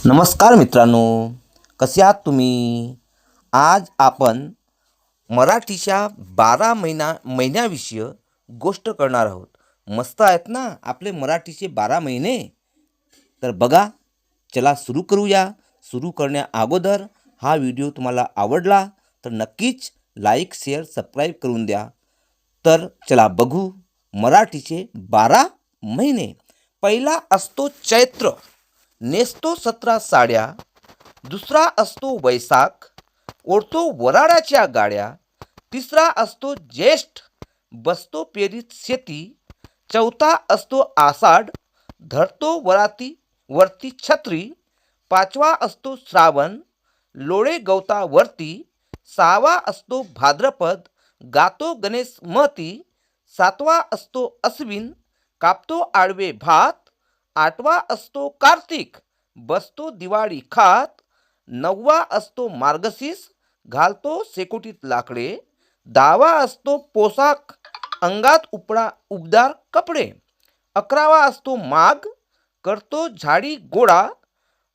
नमस्कार मित्रांनो, कसे आहात तुम्ही? आज आपण मराठीच्या 12 महिन्याविषयी गोष्ट करणार आहोत. मस्त आहेत ना आपले मराठीचे 12 महिने? तर बघा, चला सुरू करूया. सुरू करण्या अगोदर हा व्हिडिओ तुम्हाला आवडला तर नक्कीच लाईक, शेअर, सबस्क्राईब करून द्या. तर चला बघू मराठीचे 12 महिने. पहिला असतो चैत्र, नेसतो 17 साड्या. दुसरा असतो वैशाख, ओढतो वराड्याच्या गाड्या. तिसरा असतो ज्येष्ठ, बसतो पेरीत शेती. चौथा असतो आषाढ, धरतो वरती छत्री. पाचवा असतो श्रावण, लोळे गवतावरती. सहावा असतो भाद्रपद, गातो गणेश महती. सातवा असतो अश्विन, कापतो आडवे भात. आठवा असतो कार्तिक, बसतो दिवाळी खात. नववा असतो मार्गशीर्ष, घालतो शेकोटीत लाकडे. दहावा असतो पोशाख, अंगात उबदार कपडे. 11वा असतो माघ, करतो झाडी गोळा.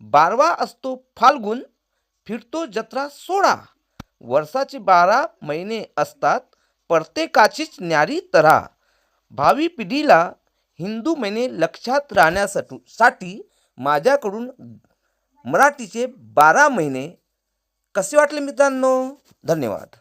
12वा असतो फाल्गुन, फिरतो जत्रा सोळा. वर्षाचे 12 महिने असतात, प्रत्येकाचीच न्यारी तऱ्हा. भावी पिढीला हिंदू महिने लक्षात राहण्यासाठी माझ्याकडून मराठीचे 12 महिने. कसे वाटले मित्रांनो? धन्यवाद.